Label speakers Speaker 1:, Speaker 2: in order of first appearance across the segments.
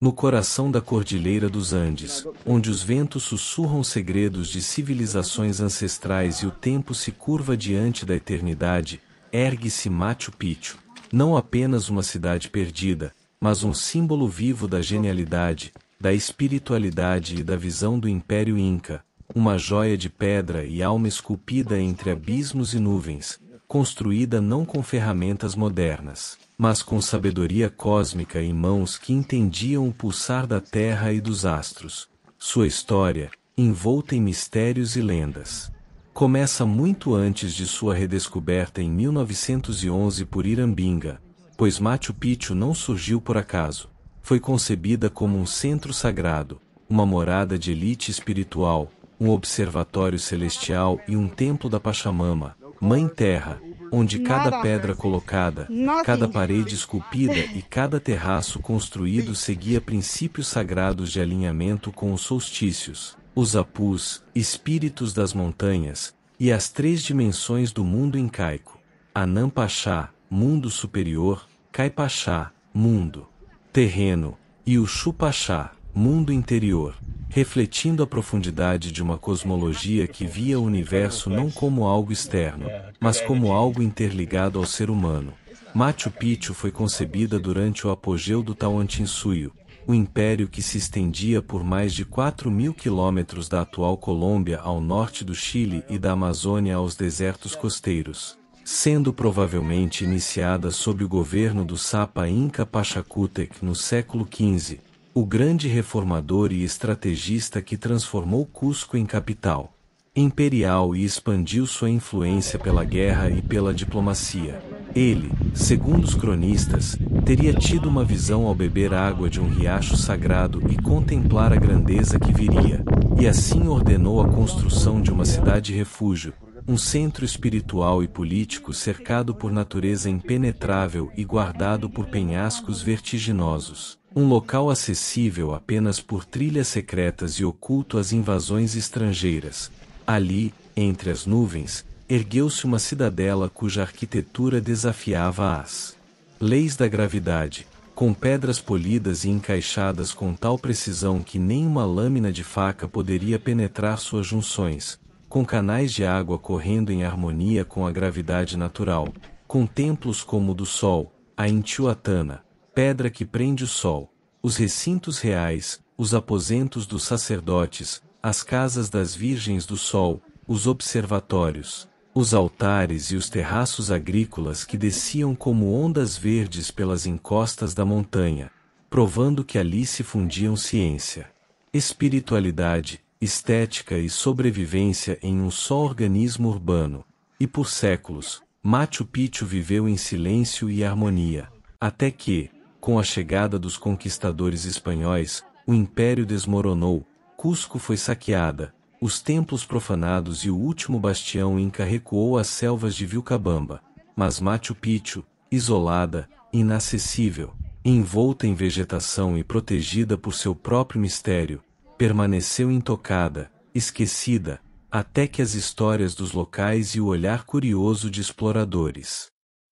Speaker 1: No coração da Cordilheira dos Andes, onde os ventos sussurram segredos de civilizações ancestrais e o tempo se curva diante da eternidade, ergue-se Machu Picchu, não apenas uma cidade perdida, mas um símbolo vivo da genialidade, da espiritualidade e da visão do Império Inca, uma joia de pedra e alma esculpida entre abismos e nuvens, construída não com ferramentas modernas, mas com sabedoria cósmica em mãos que entendiam o pulsar da terra e dos astros. Sua história, envolta em mistérios e lendas, começa muito antes de sua redescoberta em 1911 por Irambinga, pois Machu Picchu não surgiu por acaso. Foi concebida como um centro sagrado, uma morada de elite espiritual, um observatório celestial e um templo da Pachamama, Mãe Terra, onde cada pedra colocada, cada parede esculpida e cada terraço construído seguia princípios sagrados de alinhamento com os solstícios, os apus, espíritos das montanhas, e as três dimensões do mundo incaico: Anam Pachá, mundo superior, Cai Pachá, mundo terreno, e o Shu Pachá, mundo interior, refletindo a profundidade de uma cosmologia que via o universo não como algo externo, mas como algo interligado ao ser humano. Machu Picchu foi concebida durante o apogeu do Tawantinsuyo, o império que se estendia por mais de 4.000 quilômetros da atual Colômbia ao norte do Chile e da Amazônia aos desertos costeiros, sendo provavelmente iniciada sob o governo do Sapa Inca Pachacútec no século XV, o grande reformador e estrategista que transformou Cusco em capital imperial e expandiu sua influência pela guerra e pela diplomacia. Ele, segundo os cronistas, teria tido uma visão ao beber água de um riacho sagrado e contemplar a grandeza que viria, e assim ordenou a construção de uma cidade-refúgio, um centro espiritual e político cercado por natureza impenetrável e guardado por penhascos vertiginosos, um local acessível apenas por trilhas secretas e oculto às invasões estrangeiras. Ali, entre as nuvens, ergueu-se uma cidadela cuja arquitetura desafiava as leis da gravidade, com pedras polidas e encaixadas com tal precisão que nem uma lâmina de faca poderia penetrar suas junções, com canais de água correndo em harmonia com a gravidade natural, com templos como o do Sol, a Intihuatana, pedra que prende o Sol, os recintos reais, os aposentos dos sacerdotes, as casas das Virgens do Sol, os observatórios, os altares e os terraços agrícolas que desciam como ondas verdes pelas encostas da montanha, provando que ali se fundiam ciência, espiritualidade, estética e sobrevivência em um só organismo urbano. E por séculos, Machu Picchu viveu em silêncio e harmonia, até que, com a chegada dos conquistadores espanhóis, o império desmoronou, Cusco foi saqueada, os templos profanados e o último bastião inca recuou às selvas de Vilcabamba. Mas Machu Picchu, isolada, inacessível, envolta em vegetação e protegida por seu próprio mistério, permaneceu intocada, esquecida, até que as histórias dos locais e o olhar curioso de exploradores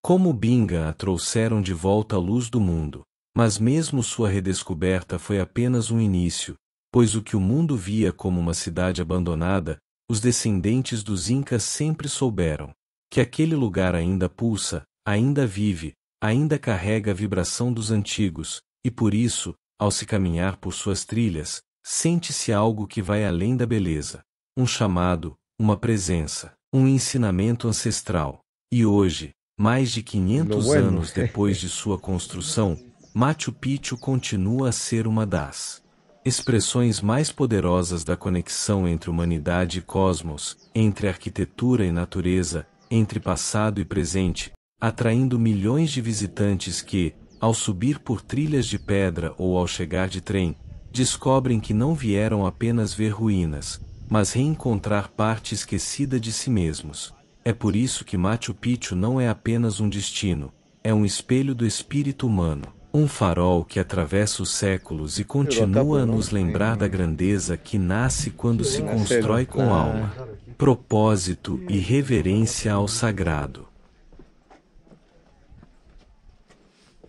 Speaker 1: como Binga a trouxeram de volta à luz do mundo. Mas mesmo sua redescoberta foi apenas um início, pois o que o mundo via como uma cidade abandonada, os descendentes dos Incas sempre souberam que aquele lugar ainda pulsa, ainda vive, ainda carrega a vibração dos antigos, e por isso, ao se caminhar por suas trilhas, sente-se algo que vai além da beleza, um chamado, uma presença, um ensinamento ancestral. E hoje, mais de 500 anos depois de sua construção, Machu Picchu continua a ser uma das expressões mais poderosas da conexão entre humanidade e cosmos, entre arquitetura e natureza, entre passado e presente, atraindo milhões de visitantes que, ao subir por trilhas de pedra ou ao chegar de trem, descobrem que não vieram apenas ver ruínas, mas reencontrar parte esquecida de si mesmos. É por isso que Machu Picchu não é apenas um destino, é um espelho do espírito humano, Um farol que atravessa os séculos e continua a nos lembrar da grandeza que nasce quando se constrói com alma, propósito e reverência ao sagrado.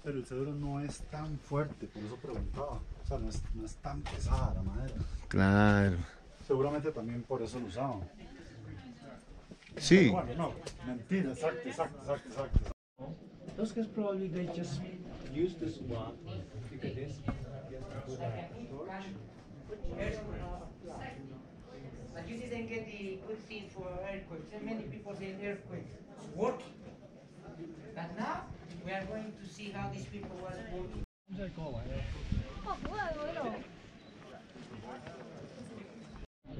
Speaker 2: Pero el cedro no es tan fuerte, por eso preguntaba. O sea, no es tan pesada la madera.
Speaker 3: Claro.
Speaker 2: Seguramente también por eso lo usaban.
Speaker 3: Sí.
Speaker 2: Bueno, no, mentira, exacto.
Speaker 4: Those guys probably they just use this one. Look at this.
Speaker 5: But you didn't get the good thing for earthquakes. And many people say earthquakes is working. But now we are going to see how these people were working.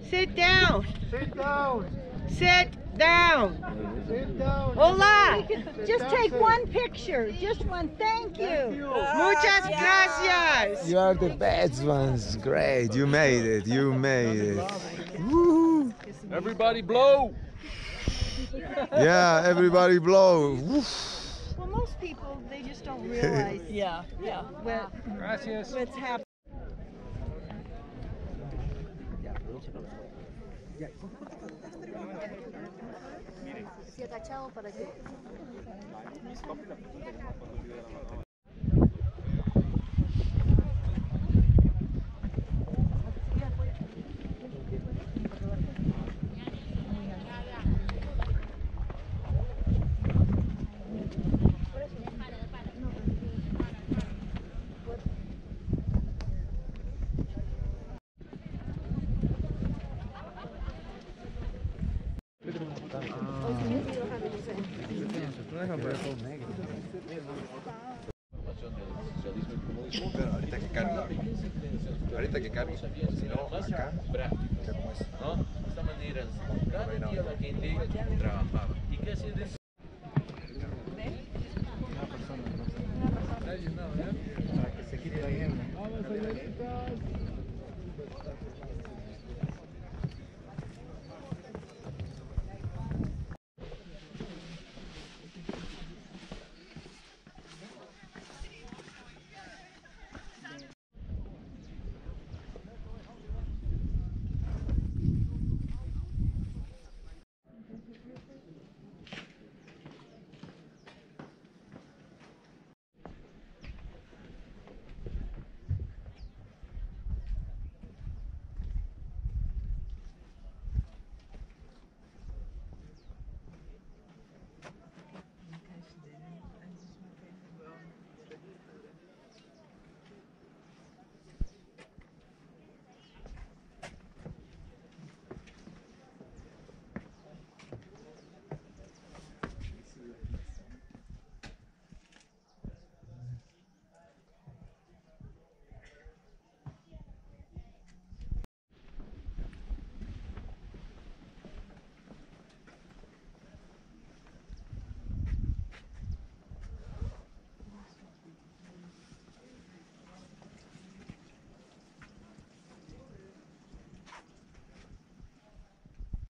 Speaker 5: Sit down.
Speaker 2: Sit down.
Speaker 5: Sit down.
Speaker 2: Sit down.
Speaker 5: Hola.
Speaker 6: Just take one picture, just one. Thank you.
Speaker 5: Muchas gracias.
Speaker 3: You are the best ones. Great. You made it. You made it. Woo.
Speaker 7: Everybody blow!
Speaker 3: Yeah, everybody blow. Woo.
Speaker 6: Well, most people, they just don't realize
Speaker 8: Yeah.
Speaker 7: Gracias.
Speaker 6: what's happening.
Speaker 9: Si agachado para que...
Speaker 3: Pero ahorita que cargue. Si no, acá.
Speaker 4: ¿No? De esta manera, cada día la gente trabajaba. ¿Y qué hacía de eso?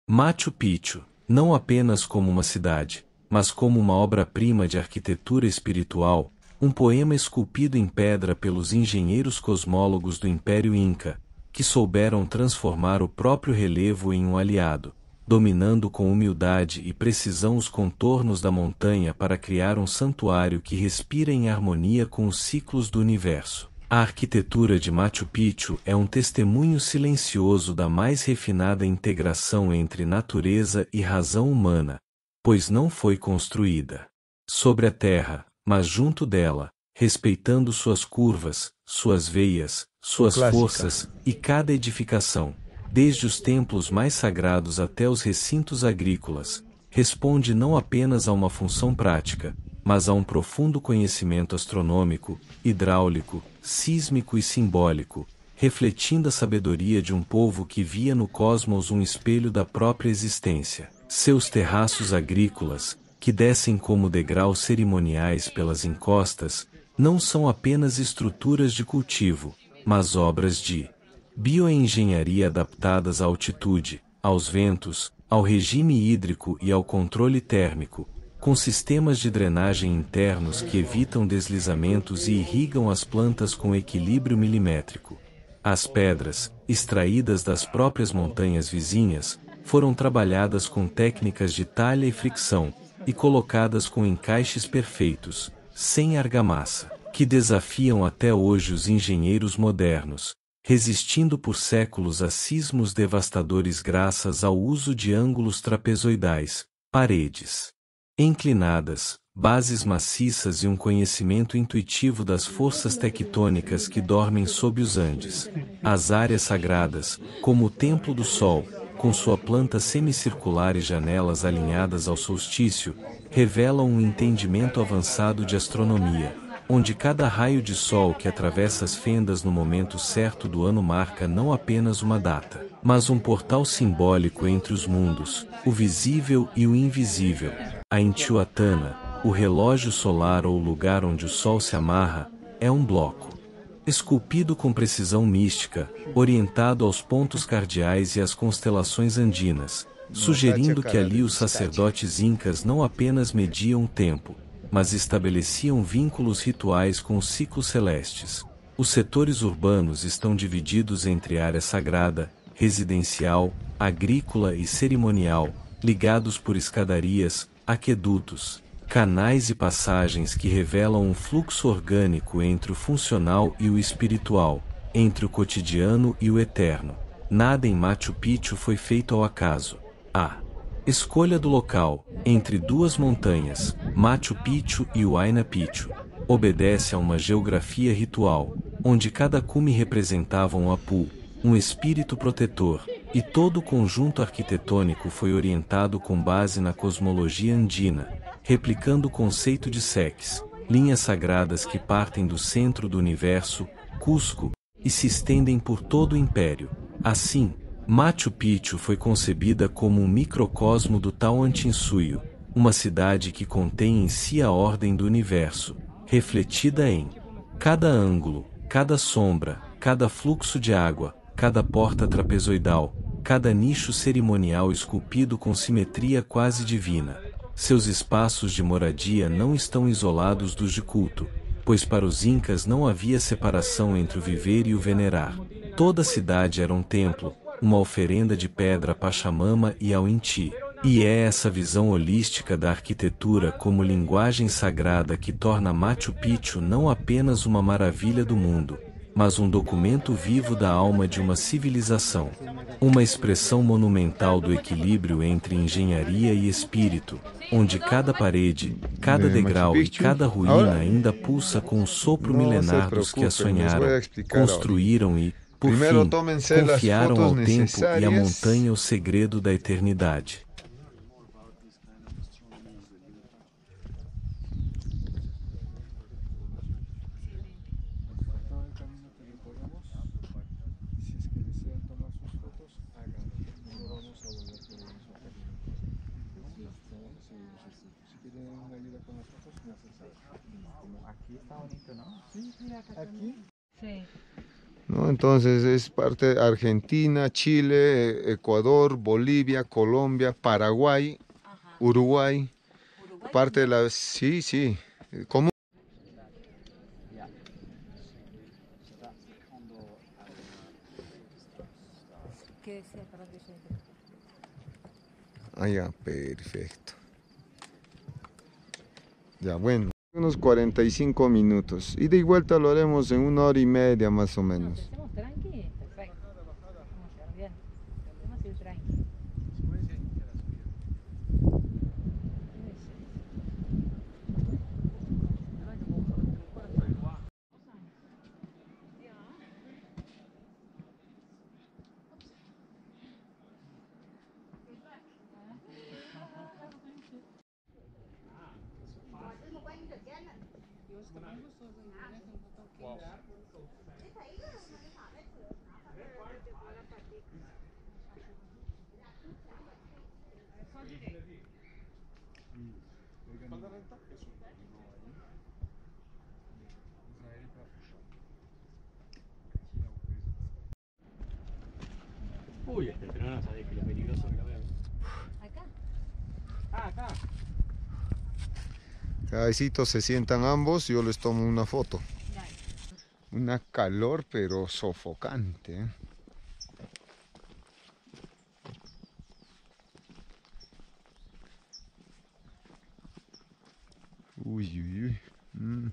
Speaker 1: Machu Picchu, não apenas como uma cidade, mas como uma obra-prima de arquitetura espiritual, um poema esculpido em pedra pelos engenheiros cosmólogos do Império Inca, que souberam transformar o próprio relevo em um aliado, dominando com humildade e precisão os contornos da montanha para criar um santuário que respira em harmonia com os ciclos do universo. A arquitetura de Machu Picchu é um testemunho silencioso da mais refinada integração entre natureza e razão humana, pois não foi construída sobre a terra, mas junto dela, respeitando suas curvas, suas veias, suas forças e cada edificação, desde os templos mais sagrados até os recintos agrícolas, responde não apenas a uma função prática, mas a um profundo conhecimento astronômico, hidráulico, sísmico e simbólico, refletindo a sabedoria de um povo que via no cosmos um espelho da própria existência. Seus terraços agrícolas, que descem como degraus cerimoniais pelas encostas, não são apenas estruturas de cultivo, mas obras de bioengenharia adaptadas à altitude, aos ventos, ao regime hídrico e ao controle térmico, com sistemas de drenagem internos que evitam deslizamentos e irrigam as plantas com equilíbrio milimétrico. As pedras, extraídas das próprias montanhas vizinhas, foram trabalhadas com técnicas de talha e fricção, e colocadas com encaixes perfeitos, sem argamassa, que desafiam até hoje os engenheiros modernos, resistindo por séculos a sismos devastadores graças ao uso de ângulos trapezoidais, paredes inclinadas, bases maciças e um conhecimento intuitivo das forças tectônicas que dormem sob os Andes. As áreas sagradas, como o Templo do Sol, com sua planta semicircular e janelas alinhadas ao solstício, revelam um entendimento avançado de astronomia, onde cada raio de sol que atravessa as fendas no momento certo do ano marca não apenas uma data, mas um portal simbólico entre os mundos, o visível e o invisível. A Intihuatana, o relógio solar ou o lugar onde o sol se amarra, é um bloco esculpido com precisão mística, orientado aos pontos cardeais e às constelações andinas, sugerindo que ali os sacerdotes incas não apenas mediam o tempo, mas estabeleciam vínculos rituais com os ciclos celestes. Os setores urbanos estão divididos entre área sagrada, residencial, agrícola e cerimonial, ligados por escadarias, aquedutos, canais e passagens que revelam um fluxo orgânico entre o funcional e o espiritual, entre o cotidiano e o eterno. Nada em Machu Picchu foi feito ao acaso. A escolha do local, entre duas montanhas, Machu Picchu e Huayna Picchu, obedece a uma geografia ritual, onde cada cume representava um apu, um espírito protetor, e todo o conjunto arquitetônico foi orientado com base na cosmologia andina, replicando o conceito de seques, linhas sagradas que partem do centro do universo, Cusco, e se estendem por todo o império. Assim, Machu Picchu foi concebida como um microcosmo do Tawantinsuyo, uma cidade que contém em si a ordem do universo, refletida em cada ângulo, cada sombra, cada fluxo de água, cada porta trapezoidal, cada nicho cerimonial esculpido com simetria quase divina. Seus espaços de moradia não estão isolados dos de culto, pois para os incas não havia separação entre o viver e o venerar. Toda a cidade era um templo, uma oferenda de pedra a Pachamama e ao Inti. E é essa visão holística da arquitetura como linguagem sagrada que torna Machu Picchu não apenas uma maravilha do mundo, mas um documento vivo da alma de uma civilização. Uma expressão monumental do equilíbrio entre engenharia e espírito, onde cada parede, cada degrau e cada ruína ainda pulsa com o sopro milenar dos que a sonharam, construíram e, por fim, confiaram ao tempo e à montanha o segredo da eternidade.
Speaker 3: ¿No? Entonces es parte Argentina, Chile, Ecuador, Bolivia, Colombia, Paraguay, Uruguay, parte de la... Sí, sí. ¿Cómo? Ah, ya, perfecto. Ya, bueno. Unos 45 minutos. Ida y vuelta lo haremos en 1 hora y media más o menos.
Speaker 8: Uy, este tren no sabía que es peligroso que lo veo.
Speaker 9: Acá.
Speaker 8: Ah, acá.
Speaker 3: Ahícitos se sientan ambos, yo les tomo una foto. Una calor pero sofocante, ¿eh? Uy, uy, uy.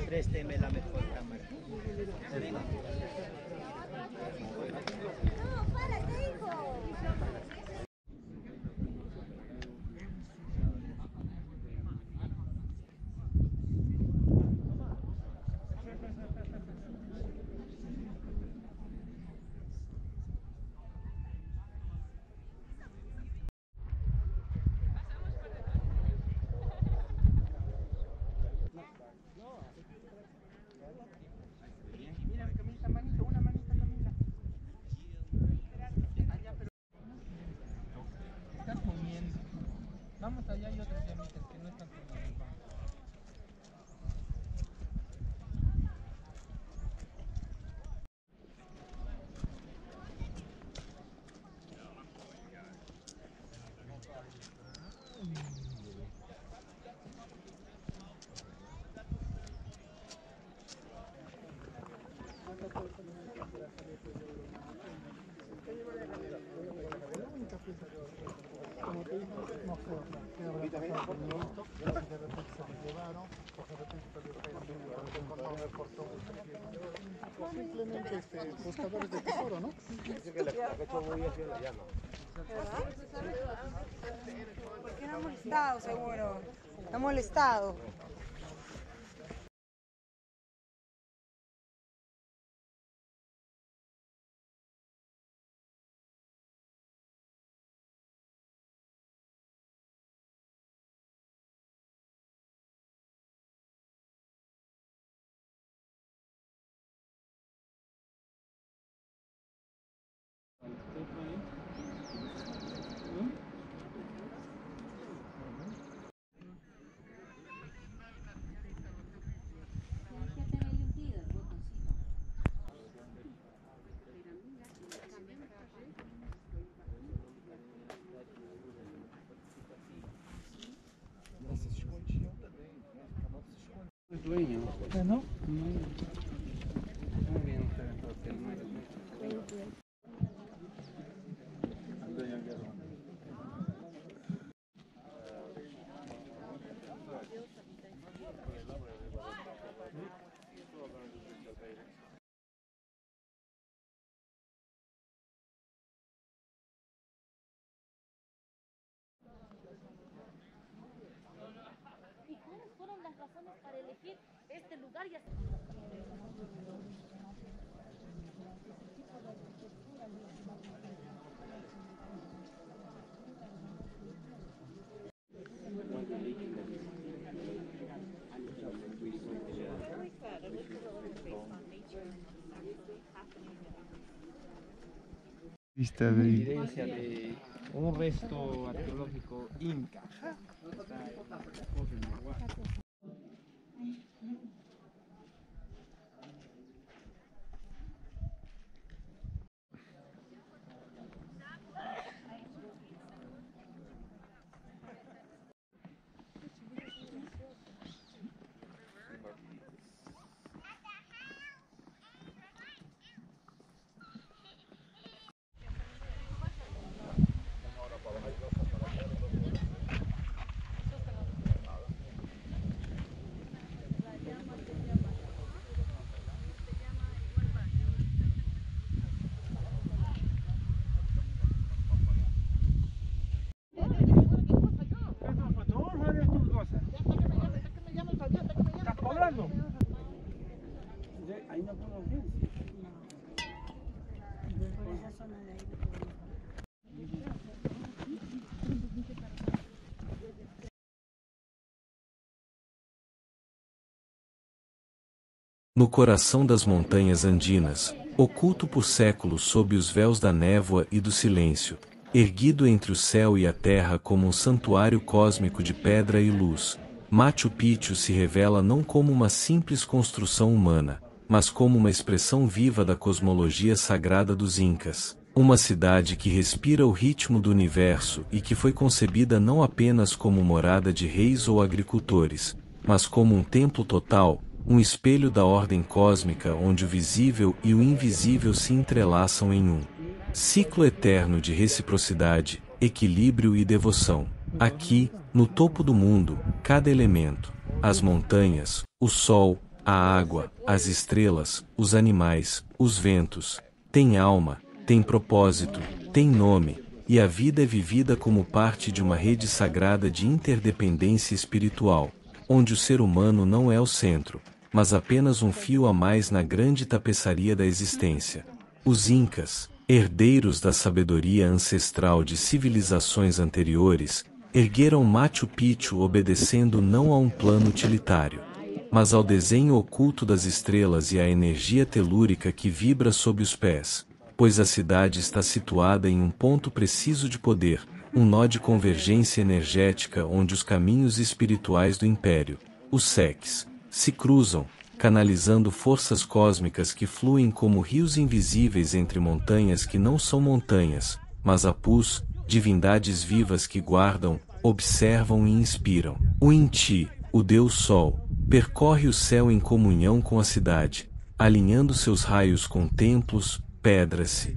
Speaker 5: Présteme la mejor cámara.
Speaker 10: Vamos allá, hay otras llamitas que no están comiendo.
Speaker 2: Simplemente buscadores de tesoro, ¿no?
Speaker 11: Dice que la cachó muy bien la llama.
Speaker 12: ¿Por qué no ha molestado, seguro? No ha molestado.
Speaker 10: Dueño.
Speaker 2: ¿No?
Speaker 10: Muy bien,
Speaker 9: ¿Y cuáles fueron las razones para elegir este lugar y hacer...
Speaker 10: evidencia de un resto arqueológico inca.
Speaker 1: no coração das montanhas andinas, oculto por séculos sob os véus da névoa e do silêncio, erguido entre o céu e a terra como um santuário cósmico de pedra e luz, Machu Picchu se revela não como uma simples construção humana, mas como uma expressão viva da cosmologia sagrada dos Incas. Uma cidade que respira o ritmo do universo e que foi concebida não apenas como morada de reis ou agricultores, mas como um templo total, um espelho da ordem cósmica onde o visível e o invisível se entrelaçam em um ciclo eterno de reciprocidade, equilíbrio e devoção. Aqui, no topo do mundo, cada elemento, as montanhas, o sol, a água, as estrelas, os animais, os ventos, tem alma, tem propósito, tem nome, e a vida é vivida como parte de uma rede sagrada de interdependência espiritual, onde o ser humano não é o centro, mas apenas um fio a mais na grande tapeçaria da existência. Os Incas, herdeiros da sabedoria ancestral de civilizações anteriores, ergueram Machu Picchu obedecendo não a um plano utilitário, mas ao desenho oculto das estrelas e à energia telúrica que vibra sob os pés, pois a cidade está situada em um ponto preciso de poder, um nó de convergência energética onde os caminhos espirituais do Império, os Seques, se cruzam, canalizando forças cósmicas que fluem como rios invisíveis entre montanhas que não são montanhas, mas apus, divindades vivas que guardam, observam e inspiram. O Inti, o Deus Sol, percorre o céu em comunhão com a cidade, alinhando seus raios com templos, pedras,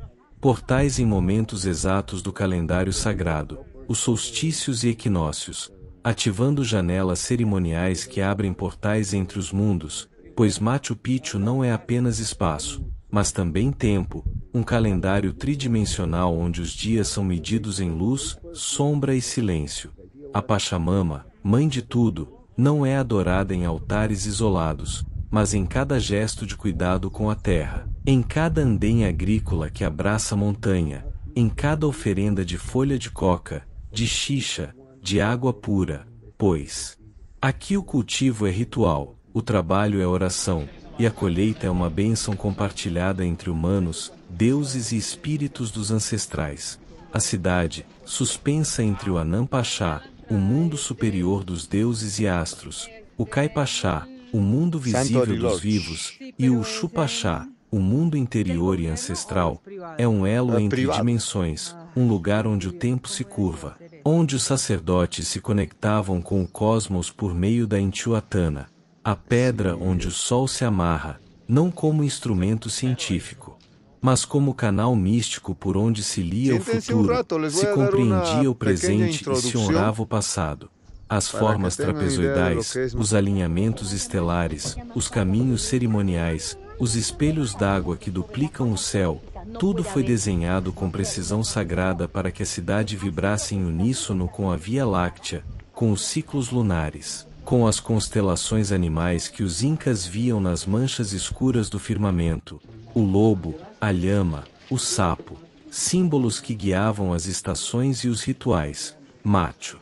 Speaker 1: portais em momentos exatos do calendário sagrado, os solstícios e equinócios, ativando janelas cerimoniais que abrem portais entre os mundos, pois Machu Picchu não é apenas espaço, mas também tempo, um calendário tridimensional onde os dias são medidos em luz, sombra e silêncio. A Pachamama, mãe de tudo, não é adorada em altares isolados, mas em cada gesto de cuidado com a terra, em cada andém agrícola que abraça a montanha, em cada oferenda de folha de coca, de xixa, de água pura, pois aqui o cultivo é ritual, o trabalho é oração, e a colheita é uma bênção compartilhada entre humanos, deuses e espíritos dos ancestrais. A cidade, suspensa entre o Anam Pachá, o mundo superior dos deuses e astros, o Cai Pachá, o mundo visível dos vivos, e o Uxu Pachá, o mundo interior e ancestral, é um elo entre dimensões, um lugar onde o tempo se curva, onde os sacerdotes se conectavam com o cosmos por meio da Intihuatana, a pedra onde o sol se amarra, não como instrumento científico, mas como canal místico por onde se lia o futuro, se compreendia o presente e se honrava o passado. As formas trapezoidais, os alinhamentos estelares, os caminhos cerimoniais, os espelhos d'água que duplicam o céu, tudo foi desenhado com precisão sagrada para que a cidade vibrasse em uníssono com a Via Láctea, com os ciclos lunares, com as constelações animais que os Incas viam nas manchas escuras do firmamento, o lobo, a lhama, o sapo, símbolos que guiavam as estações e os rituais. Machu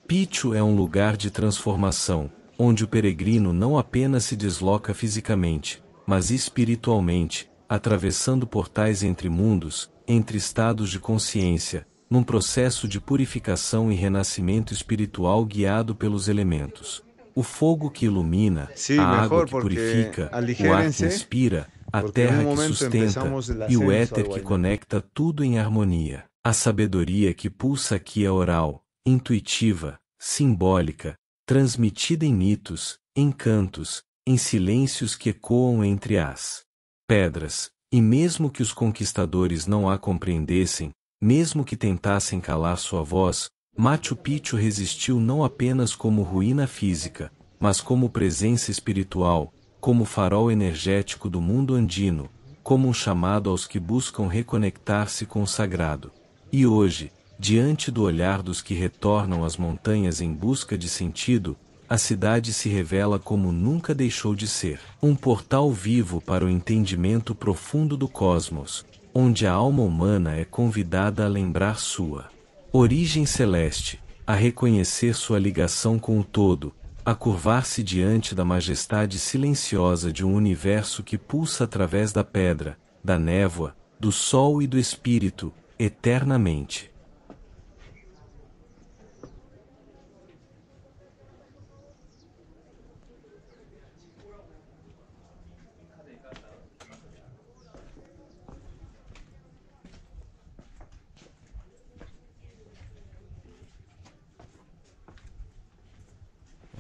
Speaker 1: Picchu é um lugar de transformação, onde o peregrino não apenas se desloca fisicamente, mas espiritualmente, atravessando portais entre mundos, entre estados de consciência, num processo de purificação e renascimento espiritual guiado pelos elementos. O fogo que ilumina, a água que purifica, o ar que inspira, a terra que sustenta, e o éter que conecta tudo em harmonia. A sabedoria que pulsa aqui é oral, intuitiva, simbólica, transmitida em mitos, em cantos, em silêncios que ecoam entre as pedras, e mesmo que os conquistadores não a compreendessem, mesmo que tentassem calar sua voz, Machu Picchu resistiu não apenas como ruína física, mas como presença espiritual, como farol energético do mundo andino, como um chamado aos que buscam reconectar-se com o sagrado. E hoje, diante do olhar dos que retornam às montanhas em busca de sentido, a cidade se revela como nunca deixou de ser. Um portal vivo para o entendimento profundo do cosmos, onde a alma humana é convidada a lembrar sua origem celeste, a reconhecer sua ligação com o todo, a curvar-se diante da majestade silenciosa de um universo que pulsa através da pedra, da névoa, do sol e do espírito, eternamente.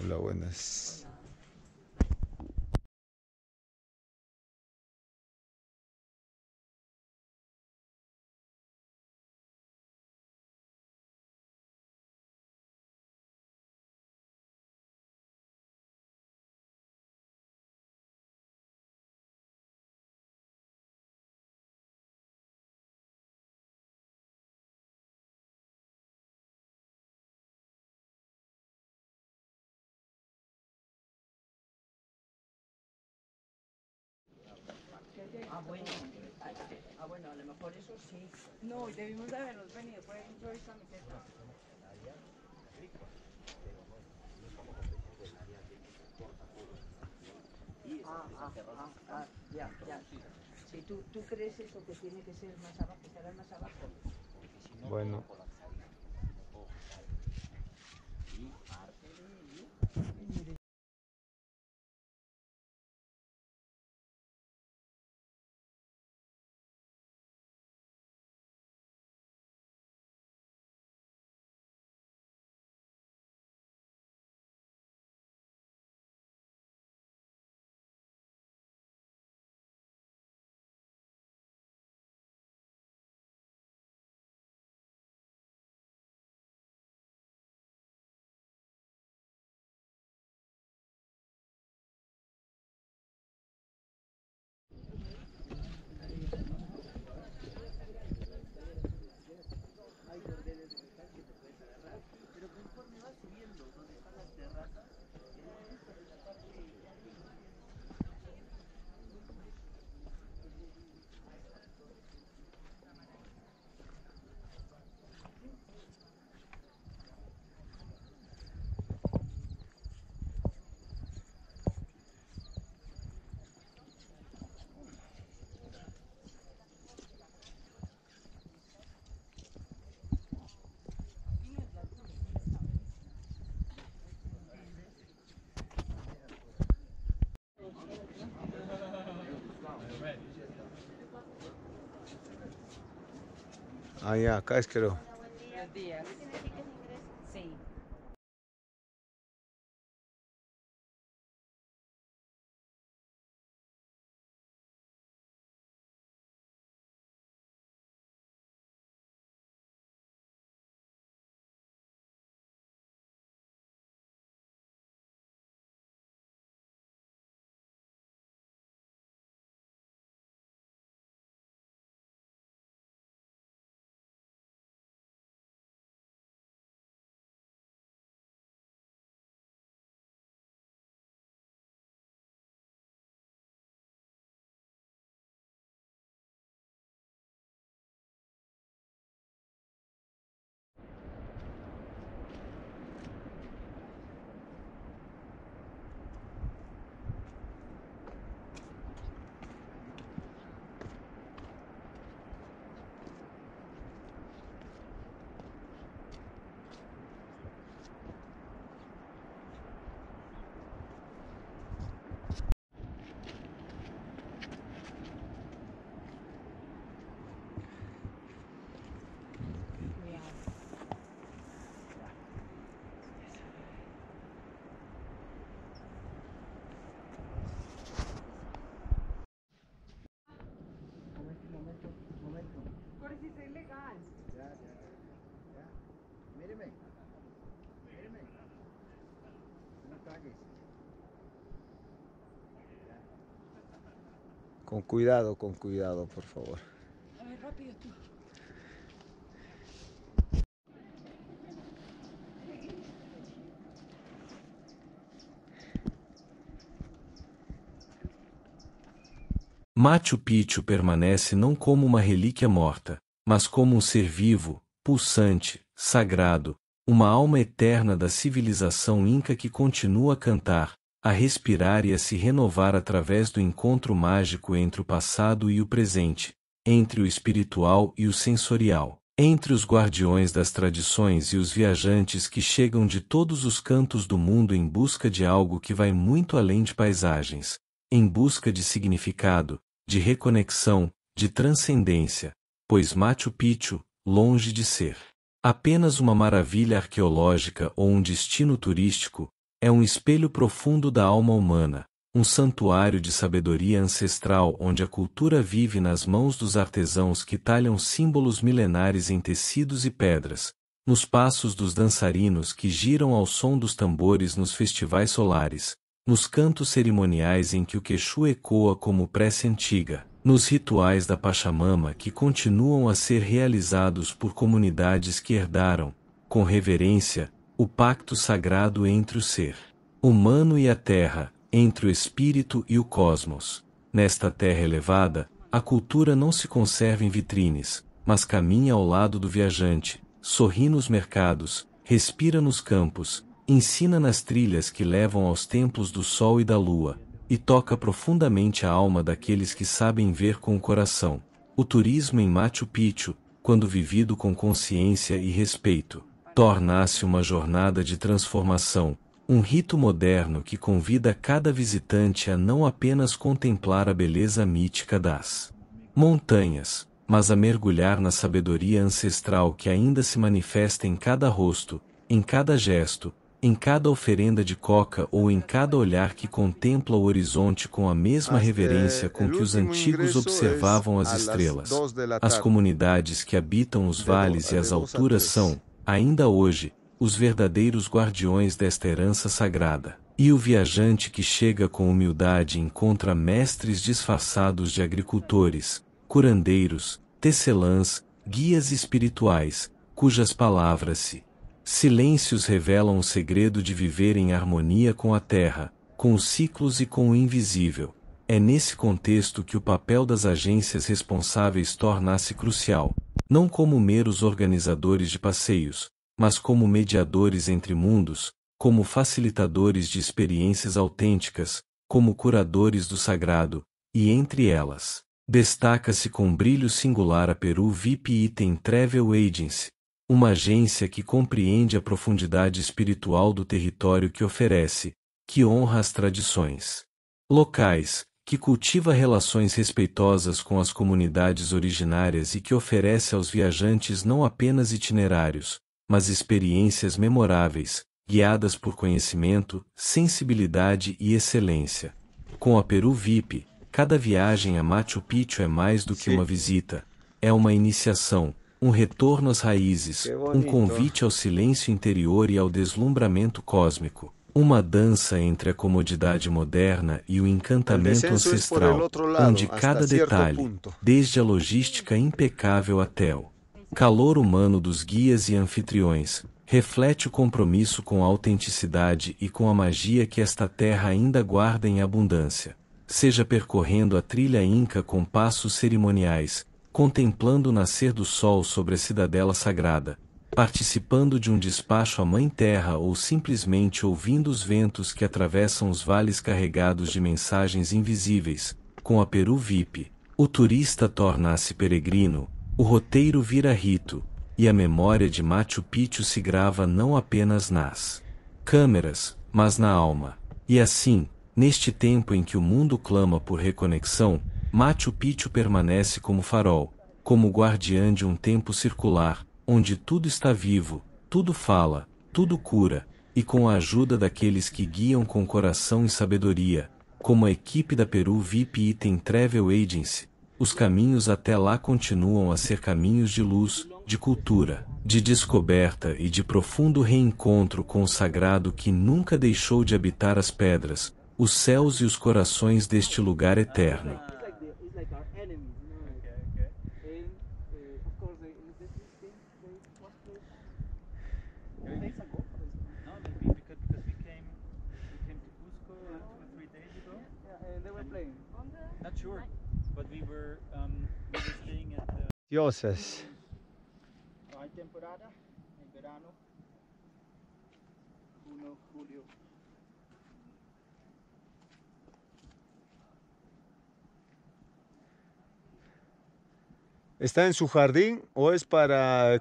Speaker 3: Hola, buenas.
Speaker 12: Bueno, a lo mejor eso sí. No, debimos de habernos venido por ejemplo de camiseta. Ya. Si tú crees eso que tiene que ser más abajo, estará más abajo.
Speaker 3: Bueno. Ah, ya, acá es creo.
Speaker 12: Buenos días. Sí. Porque si es ilegal.
Speaker 2: Ya. Míreme. No cagues.
Speaker 3: Con cuidado, por favor.
Speaker 12: A ver, rápido tú.
Speaker 1: Machu Picchu permanece não como uma relíquia morta, mas como um ser vivo, pulsante, sagrado, uma alma eterna da civilização inca que continua a cantar, a respirar e a se renovar através do encontro mágico entre o passado e o presente, entre o espiritual e o sensorial, entre os guardiões das tradições e os viajantes que chegam de todos os cantos do mundo em busca de algo que vai muito além de paisagens, em busca de significado, de reconexão, de transcendência, pois Machu Picchu, longe de ser apenas uma maravilha arqueológica ou um destino turístico, é um espelho profundo da alma humana, um santuário de sabedoria ancestral onde a cultura vive nas mãos dos artesãos que talham símbolos milenares em tecidos e pedras, nos passos dos dançarinos que giram ao som dos tambores nos festivais solares, nos cantos cerimoniais em que o Quexu ecoa como prece antiga, nos rituais da Pachamama que continuam a ser realizados por comunidades que herdaram, com reverência, o pacto sagrado entre o ser humano e a terra, entre o espírito e o cosmos. Nesta terra elevada, a cultura não se conserva em vitrines, mas caminha ao lado do viajante, sorri nos mercados, respira nos campos, ensina nas trilhas que levam aos templos do sol e da lua, e toca profundamente a alma daqueles que sabem ver com o coração. O turismo em Machu Picchu, quando vivido com consciência e respeito, torna-se uma jornada de transformação, um rito moderno que convida cada visitante a não apenas contemplar a beleza mítica das montanhas, mas a mergulhar na sabedoria ancestral que ainda se manifesta em cada rosto, em cada gesto, em cada oferenda de coca ou em cada olhar que contempla o horizonte com a mesma reverência com que os antigos observavam as estrelas. As comunidades que habitam os vales e as alturas são, ainda hoje, os verdadeiros guardiões desta herança sagrada. E o viajante que chega com humildade encontra mestres disfarçados de agricultores, curandeiros, tecelãs, guias espirituais, cujas palavras silêncios revelam o segredo de viver em harmonia com a terra, com os ciclos e com o invisível. É nesse contexto que o papel das agências responsáveis torna-se crucial, não como meros organizadores de passeios, mas como mediadores entre mundos, como facilitadores de experiências autênticas, como curadores do sagrado, e entre elas, destaca-se com brilho singular a Peru VIP Item Travel Agency, uma agência que compreende a profundidade espiritual do território que oferece, que honra as tradições locais, que cultiva relações respeitosas com as comunidades originárias e que oferece aos viajantes não apenas itinerários, mas experiências memoráveis, guiadas por conhecimento, sensibilidade e excelência. Com a Peru VIP, cada viagem a Machu Picchu é mais do que uma visita, é uma iniciação, um retorno às raízes, um convite ao silêncio interior e ao deslumbramento cósmico, uma dança entre a comodidade moderna e o encantamento ancestral, onde cada detalhe, desde a logística impecável até o calor humano dos guias e anfitriões, reflete o compromisso com a autenticidade e com a magia que esta terra ainda guarda em abundância. Seja percorrendo a trilha inca com passos cerimoniais, contemplando o nascer do sol sobre a cidadela sagrada, participando de um despacho à Mãe Terra ou simplesmente ouvindo os ventos que atravessam os vales carregados de mensagens invisíveis, com a Peru VIP, o turista torna-se peregrino, o roteiro vira rito, e a memória de Machu Picchu se grava não apenas nas câmeras, mas na alma. E assim, neste tempo em que o mundo clama por reconexão, Machu Picchu permanece como farol, como guardiã de um tempo circular, onde tudo está vivo, tudo fala, tudo cura, e com a ajuda daqueles que guiam com coração e sabedoria, como a equipe da Peru VIP Item Travel Agency, os caminhos até lá continuam a ser caminhos de luz, de cultura, de descoberta e de profundo reencontro com o sagrado que nunca deixou de habitar as pedras, os céus e os corações deste lugar eterno.
Speaker 3: Dioses.
Speaker 10: Hay temporada en verano
Speaker 2: junio, julio.
Speaker 3: ¿Está en su jardín o es para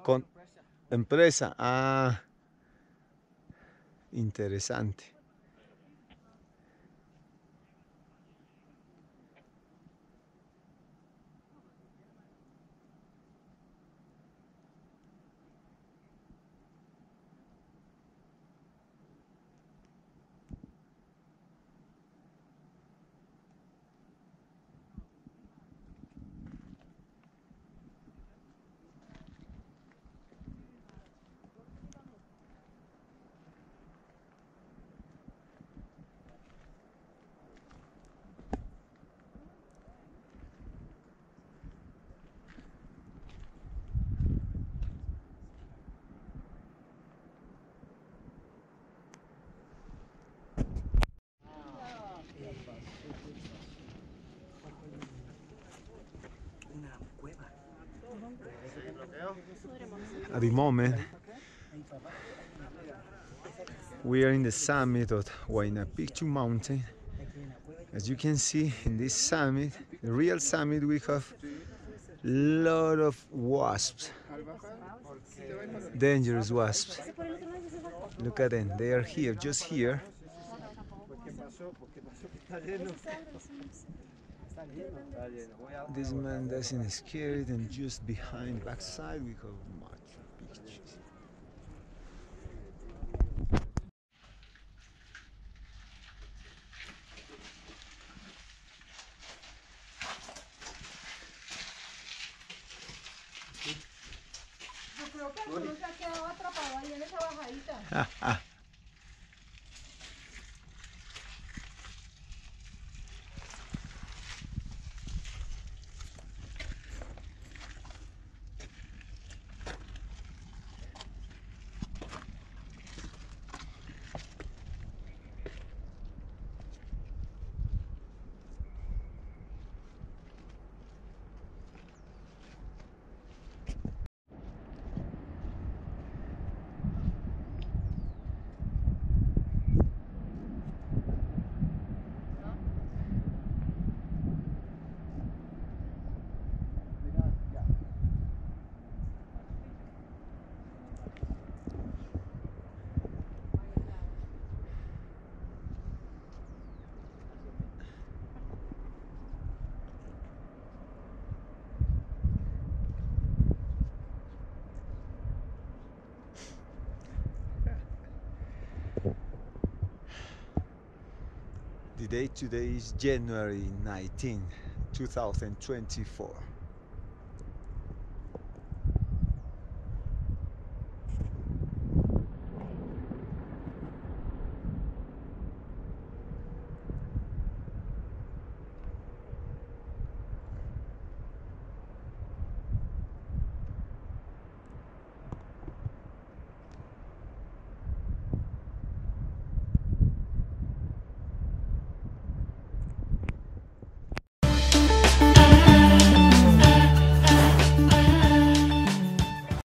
Speaker 3: empresa? Ah, interesante. At the moment, we are in the summit of Huayna Picchu Mountain. As you can see in this summit, the real summit, we have a lot of wasps, dangerous wasps. Look at them, they are here, just here. This man doesn't scare it, and just behind, backside, we have Machu Picchu.
Speaker 12: Yo creo que alguno se ha quedado atrapado ahí en esa bajadita. The date today is January 19, 2024.